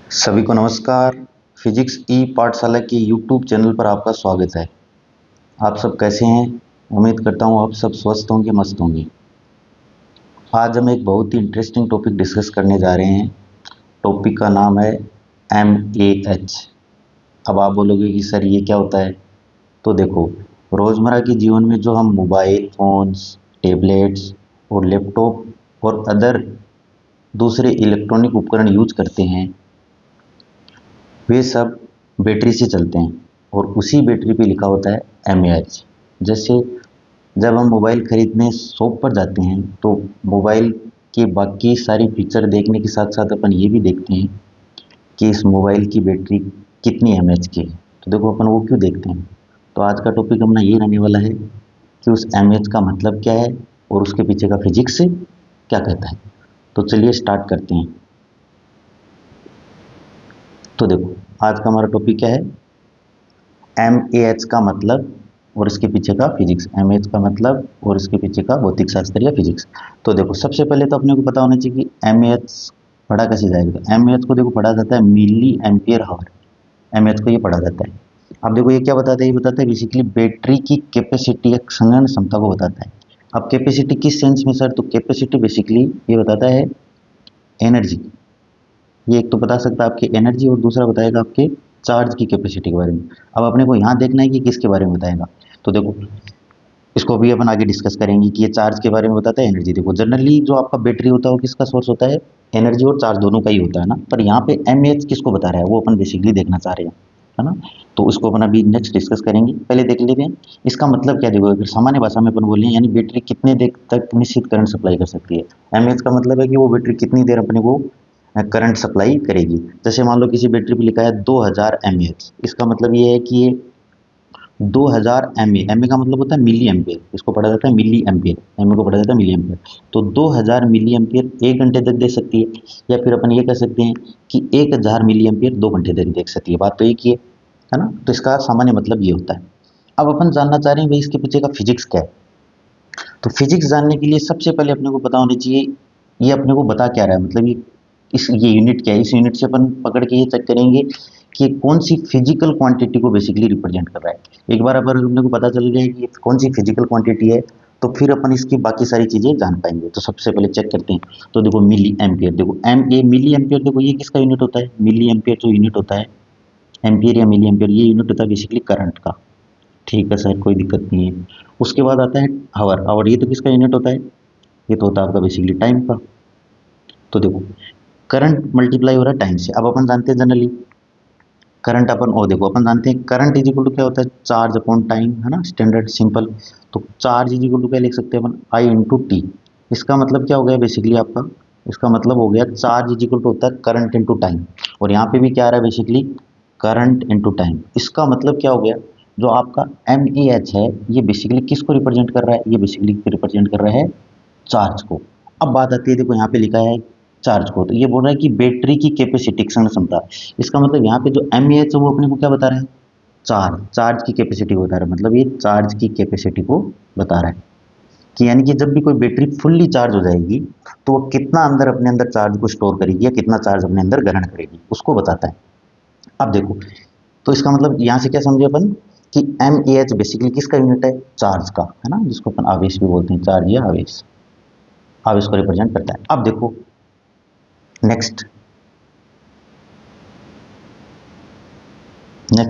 सभी को नमस्कार। फिजिक्स ई पाठशाला के यूट्यूब चैनल पर आपका स्वागत है। आप सब कैसे हैं? उम्मीद करता हूँ आप सब स्वस्थ होंगे, मस्त होंगे। आज हम एक बहुत ही इंटरेस्टिंग टॉपिक डिस्कस करने जा रहे हैं। टॉपिक का नाम है MAH। अब आप बोलोगे कि सर ये क्या होता है? तो देखो, रोज़मर्रा के जीवन में जो हम मोबाइल फ़ोन्स, टैबलेट्स और लैपटॉप और अदर दूसरे इलेक्ट्रॉनिक उपकरण यूज करते हैं, वे सब बैटरी से चलते हैं और उसी बैटरी पे लिखा होता है MAH। जैसे जब हम मोबाइल खरीदने शॉप पर जाते हैं तो मोबाइल के बाकी सारी फीचर देखने के साथ साथ अपन ये भी देखते हैं कि इस मोबाइल की बैटरी कितनी MAH की है। तो देखो, अपन वो क्यों देखते हैं? तो आज का टॉपिक अपना ये रहने वाला है कि उस MAH का मतलब क्या है और उसके पीछे का फिजिक्स क्या कहता है। तो चलिए स्टार्ट करते हैं। तो देखो, आज का हमारा टॉपिक क्या है? MAH का मतलब और इसके पीछे का फिजिक्स। MAH का मतलब और इसके पीछे का भौतिक शास्त्र या फिजिक्स। तो देखो, सबसे पहले तो अपने को पता होना चाहिए कि MAH पढ़ा कैसे जाएगा। तो MAH को देखो पढ़ा जाता है मिली एम्पियर हावर। MAH को ये पढ़ा जाता है। अब देखो, ये क्या बताता है? ये बताता है बेसिकली बैटरी की कैपेसिटी या संग्रहण क्षमता को बताता है। अब कैपेसिटी किस सेंस में सर? तो कैपेसिटी बेसिकली ये बताता है एनर्जी। ये एक तो बता सकता है आपकी एनर्जी और दूसरा बताएगा आपके चार्ज की कैपेसिटी के बारे में। अब अपने को यहाँ देखना है कि किसके बारे में बताएगा। तो देखो, इसको भी अपन आगे डिस्कस करेंगे कि ये चार्ज के बारे में बताता है, एनर्जी। देखो, जनरली जो आपका बैटरी होता है वो किसका सोर्स होता है? एनर्जी और चार्ज दोनों का ही होता है ना। पर यहाँ पे MAH किसको बता रहा है वो अपन बेसिकली देखना चाह रहे हैं, है ना। तो इसको अपन अभी नेक्स्ट डिस्कस करेंगे। पहले देख लेते हैं इसका मतलब क्या। देखो, अगर सामान्य भाषा में अपन बोलें यानी बैटरी कितने देर तक निश्चित करंट सप्लाई कर सकती है। MAH का मतलब है कि वो बैटरी कितनी देर अपने को करंट सप्लाई करेगी। जैसे मान लो किसी बैटरी पे लिखा है 2000 MAH, इसका मतलब ये है कि ये 2000 MA का मतलब होता है मिली एम्पियर। इसको पढ़ा जाता है मिली एम्पियर। MA को पढ़ा जाता है मिली एम्पियर। तो 2000 मिली एम्पियर 1 घंटे तक दे सकती है, या फिर अपन ये कह सकते हैं कि 1000 मिली एम्पियर 2 घंटे तक देख सकती है। बात तो एक ही है ना। तो इसका सामान्य मतलब ये होता है। अब अपन जानना चाह रहे हैं भाई इसके पीछे का फिजिक्स क्या है। तो फिजिक्स जानने के लिए सबसे पहले अपने को पता होना चाहिए ये अपने को बता क्या रहा है, मतलब ये यूनिट क्या है। इस यूनिट से अपन पकड़ के ये चेक करेंगे कि ये कौन सी फिजिकल क्वांटिटी को बेसिकली रिप्रेजेंट कर रहा है। एक बार अगर अपने को पता चल गया कि ये कौन सी फिजिकल क्वांटिटी है तो फिर अपन इसकी बाकी सारी चीज़ें जान पाएंगे। तो सबसे पहले चेक करते हैं। तो देखो, मिली एम्पियर। देखो मिली एम्पियर, देखो ये किसका यूनिट होता है? मिली एम्पियर जो यूनिट होता है, एम्पियर या मिली एम्पियर, ये यूनिट होता है बेसिकली करंट का। ठीक है सर, कोई दिक्कत नहीं है। उसके बाद आता है आवर। आवर ये तो किसका यूनिट होता है? ये तो होता है आपका बेसिकली टाइम का। तो देखो, करंट मल्टीप्लाई हो रहा है टाइम से। अब अपन जानते हैं जनरली करंट अपन, और देखो अपन जानते हैं करंट इज इक्वल टू क्या होता है? चार्ज अपॉन टाइम, है ना, स्टैंडर्ड सिंपल। तो चार्ज इज इक्वल टू क्या लिख सकते हैं अपन? आई इंटू टी। इसका मतलब क्या हो गया बेसिकली आपका? इसका मतलब हो गया चार्ज इज इक्वल टू होता है करंट इंटू टाइम। और यहाँ पे भी क्या आ रहा है बेसिकली? Current into time. इसका मतलब क्या हो गया? जो आपका MAH है ये बेसिकली किसको रिप्रेजेंट कर रहा है? ये बेसिकली रिप्रेजेंट कर रहा है चार्ज को। अब बात आती है, देखो यहाँ पे लिखा है चार्ज को, तो ये बोल रहा है कि बैटरी की कैपेसिटी क्षण क्षमता। इसका मतलब यहाँ पे जो MAH है वो अपने को क्या बता रहा है? चार्ज। चार्ज की कैपेसिटी को बता रहा है। मतलब ये चार्ज की कैपेसिटी को बता रहा है कि यानी कि जब भी कोई बैटरी फुल्ली चार्ज हो जाएगी तो वो कितना अंदर अपने अंदर चार्ज को स्टोर करेगी या कितना चार्ज अपने अंदर ग्रहण करेगी, उसको बताता है। अब देखो, तो इसका मतलब यहाँ से क्या समझे अपन कि MAH बेसिकली किसका यूनिट है? चार्ज का, है ना, जिसको अपन आवेश भी बोलते हैं। चार्ज या आवेश, आवेश को रिप्रेजेंट करता है। अब देखो नेक्स्ट,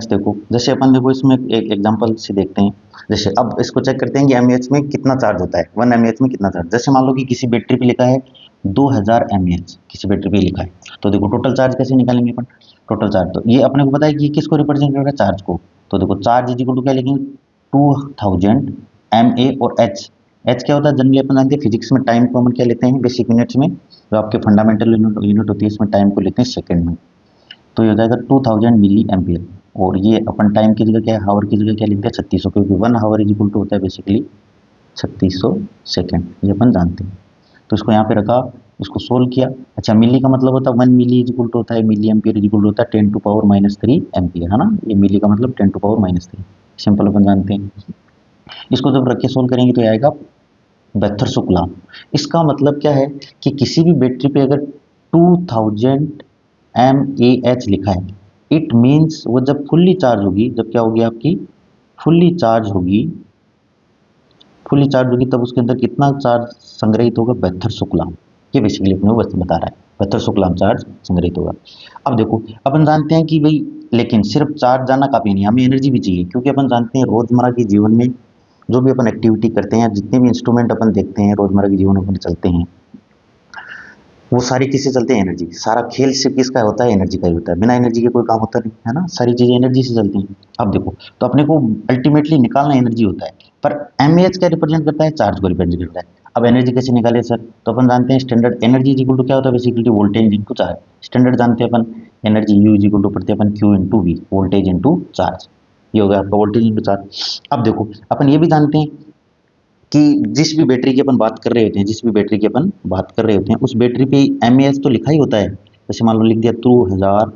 देखो जैसे अपन देखो इसमें एक एग्जांपल से देखते हैं। जैसे अब इसको चेक करते हैं कि MAH में कितना चार्ज होता है, 1 MAH में कितना चार्ज। जैसे मान लो कि किसी बैटरी पे लिखा है 2000 MAH, किसी बैटरी पे लिखा है। तो देखो टोटल चार्ज कैसे निकालेंगे अपन? टोटल चार्ज तो ये अपने को पता है कि किसको रिप्रेजेंट कर रहा है? चार्ज को। तो देखो चार्ज इज इक्वल टू क्या लिखेंगे? 2000 MA और H। H क्या होता है? जनरली अपन जानते हैं फिजिक्स में टाइम को हम क्या लेते हैं बेसिक यूनिट्स में, जो आपके फंडामेंटल यूनिट होती है इसमें टाइम को लेते हैं सेकंड में। तो ये हो जाएगा 2000 मिली एम्पियर। और ये अपन टाइम की जगह क्या है? हावर की जगह क्या लिखते हैं? 3600, क्योंकि 1 हावर इज इक्वल टू होता है बेसिकली 3600 सेकेंड, ये अपन जानते हैं। तो इसको यहाँ पे रखा, इसको सोल्व किया। अच्छा, मिली का मतलब होता है 1 मिली इज इक्वल टू होता है, milli ampere is equal to होता है 10⁻³ एम्पियर, है ना। ये मिली का मतलब 10⁻³, सिंपल अपन जानते हैं। इसको जब रख के सोल्व करेंगे तो ये आएगा 7200 कूलम। इसका मतलब क्या है कि किसी भी बैटरी पे अगर 2000 mAh लिखा है, इट मीन्स वो जब फुल्ली चार्ज होगी, जब क्या होगी आपकी फुल्ली चार्ज होगी, फुल्ली चार्ज होगी तब उसके अंदर कितना चार्ज संग्रहित होगा, 7200 कूलम। ये बेसिकली अपने को बस बता रहा है 7200 कूलम चार्ज संग्रहित होगा। अब देखो अपन जानते हैं कि भाई लेकिन सिर्फ चार्ज जाना काफी नहीं, हमें एनर्जी भी चाहिए, क्योंकि अपन जानते हैं रोजमर्रा के जीवन में जो भी अपन एक्टिविटी करते हैं, जितने भी इंस्ट्रूमेंट अपन देखते हैं रोजमर्रा के जीवन में अपन चलते हैं, वो सारी किससे चलते हैं, एनर्जी। सारा खेल सिर्फ किसका होता है, एनर्जी का ही होता है, बिना एनर्जी के कोई काम होता नहीं है ना, सारी चीजें एनर्जी से चलती हैं। अब देखो तो अपने को अल्टीमेटली निकालना एनर्जी होता है, पर एमएच क्या रिप्रेजेंट करता है, चार्ज को रिप्रेजेंट करता है। अब एनर्जी कैसे निकाले सर, तो अपन जानते हैं standard energy is equal to क्या होता है, basically voltage into charge. Standard जानते हैं अपन, energy U is equal to पढ़ते हैं अपन Q into V, voltage into charge. ये हो गया आपका वोल्टेज इंटू चार्ज। अब देखो अपन ये भी जानते हैं कि जिस भी बैटरी की अपन बात कर रहे होते हैं, जिस भी बैटरी की अपन बात कर रहे होते हैं, उस बैटरी पे एमएएच तो लिखा ही होता है। जैसे मान लो लिख दिया 2000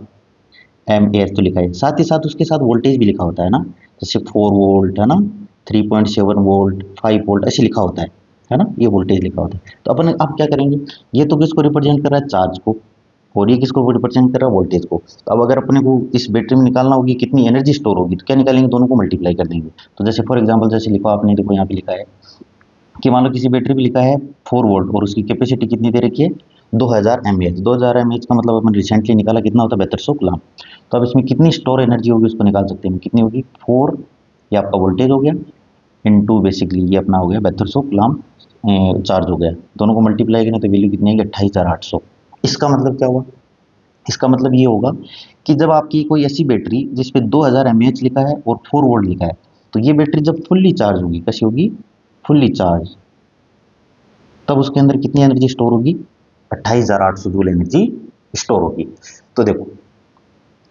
एमएएच तो लिखा है, साथ ही साथ उसके साथ वोल्टेज भी लिखा होता है ना, जैसे 4 वोल्ट है ना, 3.7 वोल्ट, 5 वोल्ट ऐसे लिखा होता है ना, ये वोल्टेज लिखा होता है। तो अपन अब क्या करेंगे, ये तो किसको रिप्रेजेंट कर रहा है, चार्ज को, और ये किसको रिप्रेजेंट कर रहा है, वोल्टेज को। तो अब अगर अपने को इस बैटरी में निकालना होगी कितनी एनर्जी स्टोर होगी, तो क्या निकालेंगे, दोनों को मल्टीप्लाई कर देंगे। तो जैसे फॉर एग्जाम्पल जैसे लिखा आपने, देखो यहाँ पे लिखा है कि मान लो किसी बैटरी पे लिखा है 4 वोल्ट और उसकी कैपेसिटी कितनी दे रखी है, 2000 एमएएच। 2000 एमएएच का मतलब अपन रिसेंटली निकाला कितना होता है, 7200 कूलम। तो अब इसमें कितनी स्टोर एनर्जी होगी उसको निकाल सकते हैं, कितनी होगी 4, ये आपका वोल्टेज हो गया, इनटू बेसिकली ये अपना हो गया 7200 कूलम चार्ज हो गया। दोनों को मल्टीप्लाई करें तो वैल्यू कितनी आएगी, 28800। इसका मतलब क्या हुआ, इसका मतलब ये होगा कि जब आपकी कोई ऐसी बैटरी जिसपे 2000 एमएएच लिखा है और 4 वोल्ट लिखा है, तो ये बैटरी जब फुल्ली चार्ज होगी, कैसी होगी, फुल्ली चार्ज, तब उसके अंदर कितनी एनर्जी स्टोर होगी, 28800 जूल एनर्जी स्टोर होगी। तो देखो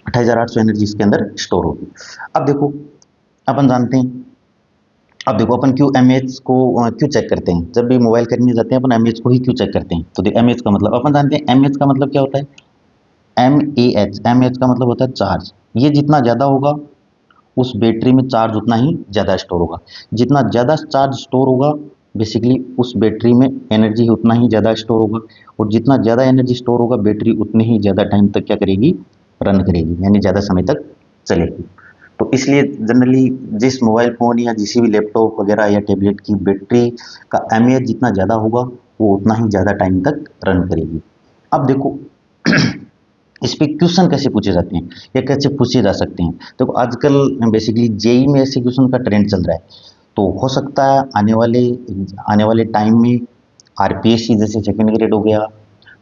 28800 एनर्जी इसके अंदर स्टोर होगी। अब देखो अपन जानते हैं, अब देखो अपन क्यों एमएच को क्यों चेक करते हैं, जब भी मोबाइल खरीदने जाते हैं अपन एमएच को ही क्यों चेक करते हैं। तो देखो एमएच का मतलब अपन जानते हैं, एमएच का मतलब क्या होता है, एमएच का मतलब होता है चार्ज। ये जितना ज़्यादा होगा उस बैटरी में चार्ज उतना ही ज़्यादा स्टोर होगा, जितना ज़्यादा चार्ज स्टोर होगा बेसिकली उस बैटरी में एनर्जी उतना ही ज़्यादा स्टोर होगा, और जितना ज़्यादा एनर्जी स्टोर होगा बैटरी उतने ही ज़्यादा टाइम तक क्या करेगी, रन करेगी, यानी ज़्यादा समय तक चलेगी। तो इसलिए जनरली जिस मोबाइल फ़ोन या किसी भी लैपटॉप वगैरह या टैबलेट की बैटरी का एमएएच जितना ज़्यादा होगा वो उतना ही ज़्यादा टाइम तक रन करेगी। अब देखो इस पे क्वेश्चन कैसे पूछे जाते हैं या कैसे पूछे जा सकते हैं। देखो आजकल बेसिकली जेई में ऐसे क्वेश्चन का ट्रेंड चल रहा है, तो हो सकता है आने वाले टाइम में आरपीएससी जैसे सेकंड ग्रेड हो गया,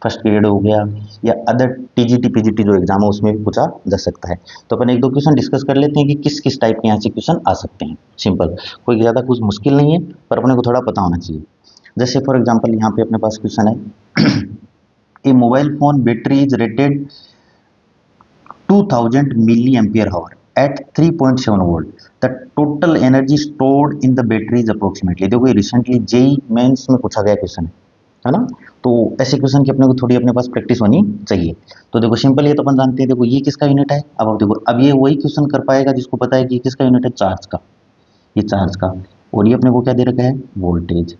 फर्स्ट ग्रेड हो गया, या अदर टीजीटी पीजीटी जो एग्जाम है उसमें भी पूछा जा सकता है। तो अपन एक दो क्वेश्चन डिस्कस कर लेते हैं कि किस किस टाइप के यहाँ से क्वेश्चन आ सकते हैं। सिंपल, कोई ज़्यादा कुछ मुश्किल नहीं है, पर अपने को थोड़ा पता होना चाहिए। जैसे फॉर एग्जाम्पल यहाँ पे अपने पास क्वेश्चन है A mobile phone battery is rated 2000 milliampere hour at 3.7 volt. The total energy stored in the battery is approximately। देखो ये रिसेंटली जेई मेंस में पूछा गया क्वेश्चन है ना, तो ऐसे क्वेश्चन की अपने को थोड़ी अपने पास प्रैक्टिस होनी चाहिए। तो देखो सिंपल ये तो अपन जानते हैं, देखो ये किसका यूनिट है, अब देखो अब ये वही क्वेश्चन कर पाएगा जिसको पता है कि किसका यूनिट है, चार्ज का, ये चार्ज का, और ये अपने को क्या दे रखा है, वोल्टेज।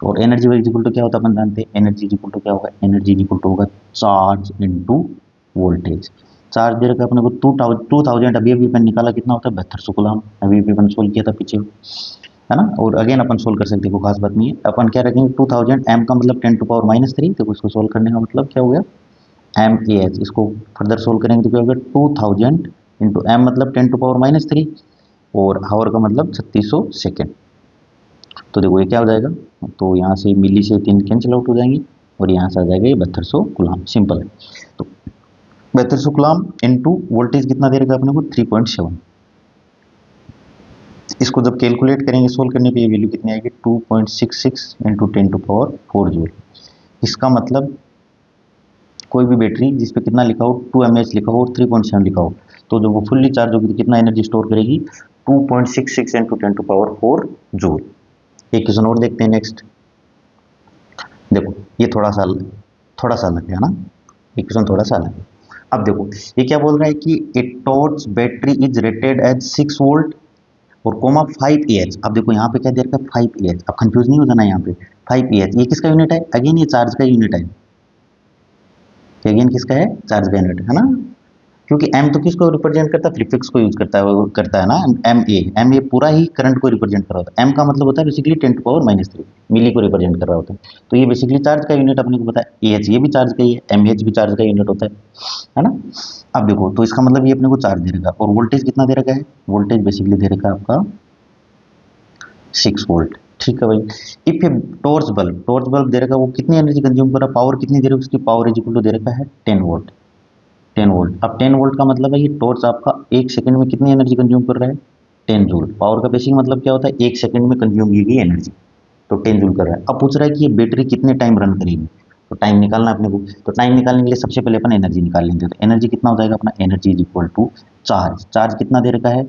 और एनर्जी इक्वल टू क्या होता है अपन जानते हैं, एनर्जी इक्वल टू क्या होगा, एनर्जी इक्वल टू होगा चार्ज इनटू वोल्टेज। चार्ज दे रखा है अपने को 2000, अभी अभी अपन निकाला कितना होता है, 7200 कूलम, अभी अभी अपन सोल्व किया था पीछे, है ना। और अगेन अपन सोल्व कर सकते हैं, कोई खास बात नहीं है। अपन क्या रखेंगे 2000 एम का मतलब 10⁻³ देखो इसको सोल्व करने का मतलब क्या हो गया, एम ए एच। इसको फर्दर सोल्व करेंगे तो क्या होगा 2000 इंटू एम मतलब 10⁻³ और हावर का मतलब 3600 सेकेंड। तो देखो ये क्या हो जाएगा, तो यहाँ से मिली से 3 कैंसिल आउट हो जाएंगे और यहाँ से आ जाएगा ये 7200 कूलम। सिंपल है। तो 7200 कूलम इनटू वोल्टेज कितना दे रखा अपने को 3.7। इसको जब कैलकुलेट करेंगे सोल्व करने पे ये वैल्यू कितनी आएगी 2.66 इंटू 10⁴ जूल। इसका मतलब कोई भी बैटरी जिस पे कितना लिखा हो 2 mAh लिखा हो और 3.7 लिखा हो, तो जब वो फुल्ली चार्ज होगी तो कितना एनर्जी स्टोर करेगी 2.66 इंटू 10⁴ जूल। एक क्वेश्चन और देखते हैं नेक्स्ट। देखो ये थोड़ा सा अलग है ना, ये क्वेश्चन थोड़ा सा अलग है। अब देखो ये क्या बोल रहा है कि a torch battery is rated as 6 volt और कोमा 5 Ah। अब देखो यहाँ पे क्या दे रखा है 5 Ah, अब कंफ्यूज नहीं हो जाना यहाँ पे 5 Ah, ये किसका यूनिट है, अगेन ये चार्ज का यूनिट है, ये अगेन किसका है, चार्ज का यूनिट है ना, क्योंकि m तो किसको रिप्रेजेंट करता है, प्रीफिक्स को यूज करता है, वो करता है ना, एम ए पूरा ही करंट को रिप्रेजेंट कर रहा होता है, m का मतलब होता है बेसिकली 10⁻³ मिली को रिप्रेजेंट कर रहा होता है, तो ये बेसिकली चार्ज का यूनिट अपने को पता है, ah ये भी चार्ज का ही है, mh भी चार्ज का यूनिट होता है ना। अब देखो तो इसका मतलब ये अपने को चार्ज दे रखा, और वोल्टेज कितना दे रखा है, वोल्टेज बेसिकली दे रखा आपका 6 वोल्ट, ठीक है भाई। इफ ए टॉर्च बल्ब दे रखा, वो कितनी एनर्जी कंज्यूम कर रहा है, पावर कितनी दे रखा है, उसकी पावर इज इक्वल टू दे रखा है 10 वोल्ट, 10 वोल्ट। अब 10 वोल्ट का मतलब है ये टॉर्च आपका 1 सेकंड में कितनी एनर्जी कंज्यूम कर रहा है, 10 जूल। पावर का बेसिक मतलब क्या होता है, 1 सेकंड में कंज्यूम की गई एनर्जी, तो 10 जूल कर रहा है। अब पूछ रहा है कि ये बैटरी कितने टाइम रन करेगी, तो टाइम निकालना अपने को, तो टाइम निकालने के लिए सबसे पहले अपन एनर्जी निकाल लेंगे, तो एनर्जी कितना हो जाएगा अपना, energy is equal to charge, charge कितना दे रखा है,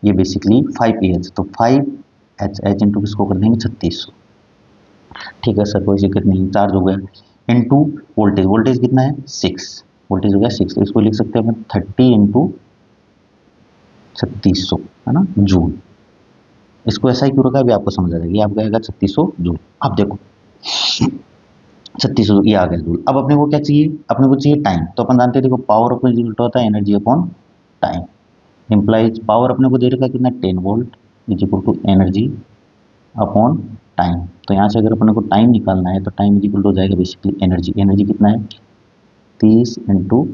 ये बेसिकली 5 Ah, तो 5 H इंटू किसको कर देंगे 3600, ठीक है सर कोई दिक्कत नहीं, चार्ज हो गया, इंटू वोल्टेज, वोल्टेज कितना है 6, वोल्टेज हो गया 6, तो इसको लिख सकते हैं अपन 30 इंटू 3600 है ना जूल। इसको ऐसा ही क्यों रखा है अभी आपको समझ आ जाएगा, ये आपका आएगा 3600 जूल। अब देखो 3600 ये आ गया जूल। अब अपने को क्या चाहिए, अपने को चाहिए टाइम, तो अपन जानते हैं देखो पावर अपने इक्वल होता है energy upon time, implies power अपने को दे रखा कितना 10 volt is equal to energy upon time. तो यहाँ से अगर अपने को टाइम निकालना है तो टाइम इज इक्वल हो जाएगा बेसिकली एनर्जी, एनर्जी कितना है 30 into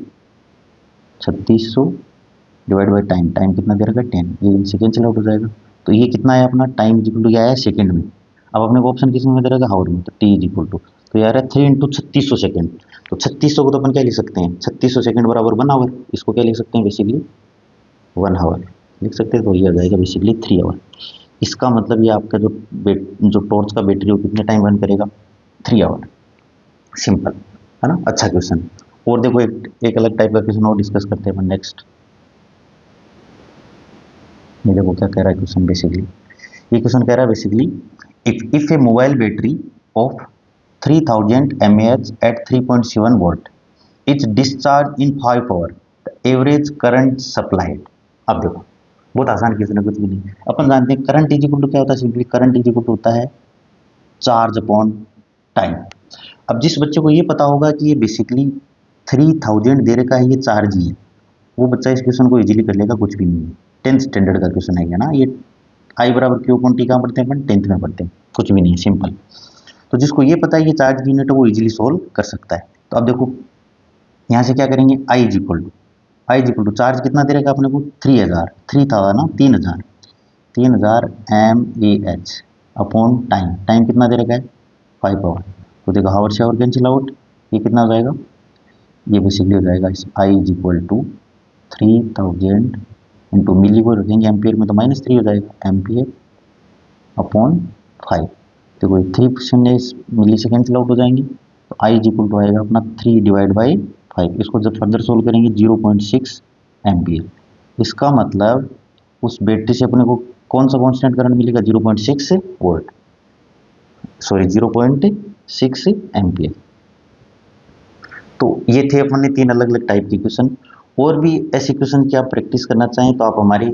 3600 divide by time, time कितना दे रखा है 10, ये सेकेंड से आउट हो जाएगा, तो ये कितना है अपना टाइम इज इक्वल टू क्या है सेकंड में। अब अपने को ऑप्शन किस में दे रखा हावर में, तो टी इज इक्वल टू, तो यार है 3 इंटू 3600 सेकेंड, तो 3600 को तो अपन क्या लिख सकते हैं, 3600 सेकंड बराबर 1 आवर, इसको क्या लिख सकते हैं बेसिकली 1 आवर लिख सकते हैं, तो ये आ जाएगा बेसिकली 3 आवर। इसका मतलब ये आपका जो टॉर्च का बैटरी वो कितने टाइम रन करेगा 3 आवर, सिंपल है ना, अच्छा क्वेश्चन। और देखो एक अलग टाइप का क्वेश्चन और डिस्कस करते हैं अपन नेक्स्ट। ये देखो क्या कह रहा है क्वेश्चन बेसिकली, ये क्वेश्चन कह रहा है basically if a mobile battery of 3000 mAh at 3.7 volt is discharge in 5 hour, average current supplied. अब देखो बहुत आसान क्वेश्चन है, कुछ भी नहीं, अपन जानते हैं करंट इज इक्वल टू क्या होता है, simply current is equal to होता है चार्ज अपॉन टाइम। अब जिस बच्चे को ये पता होगा कि ये बेसिकली 3000 दे रखा है, ये चार्ज ही है, वो बच्चा इस क्वेश्चन को इजीली कर लेगा, कुछ भी नहीं है, 10th स्टैंडर्ड का क्वेश्चन है ना ये, आई बराबर क्यू अपॉन टी कहाँ पढ़ते हैं अपन 10th में पढ़ते हैं, कुछ भी नहीं है सिंपल। तो जिसको ये पता है ये चार्ज की यूनिट है वो इजीली सोल्व कर सकता है। तो अब देखो यहाँ से क्या करेंगे, I is equal to charge कितना दे रखा अपने को 3000, 3 था ना 3000 mAh अपॉन टाइम, टाइम कितना दे रखा है 5 आवर, तो देखो हावर से आवर कैंसिल आउट, ये कितना हो जाएगा, ये बेसिकली हो जाएगा I is equal to 3000 into मिली को रखेंगे एम्पियर में, तो -3 हो जाएगा एम्पियर अपॉन 5, देखो 3 मिली सेकेंड से आउट हो जाएंगे, तो आई इज इक्वल टू आएगा अपना 3 डिवाइड बाई 5, इसको जब फर्दर सोल्व करेंगे 0.6 एम्पियर। इसका मतलब उस बैटरी से अपने को कौन सा कांस्टेंट करंट मिलेगा 0.6 वोल्ट, सॉरी 0.6 एम्पियर। तो ये थे अपने 3 अलग अलग टाइप के क्वेश्चन। और भी ऐसे क्वेश्चन की आप प्रैक्टिस करना चाहें तो आप हमारे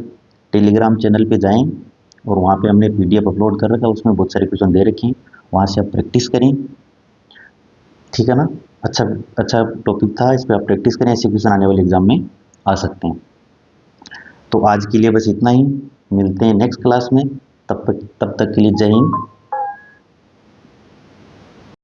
टेलीग्राम चैनल पे जाएं, और वहाँ पे हमने PDF अपलोड कर रखा है, उसमें बहुत सारे क्वेश्चन दे रखे हैं, वहाँ से आप प्रैक्टिस करें, ठीक है ना। अच्छा अच्छा टॉपिक था, इस पर आप प्रैक्टिस करें, ऐसे क्वेश्चन आने वाले एग्जाम में आ सकते हैं। तो आज के लिए बस इतना ही, मिलते हैं नेक्स्ट क्लास में, तब तक के लिए जय हिंद।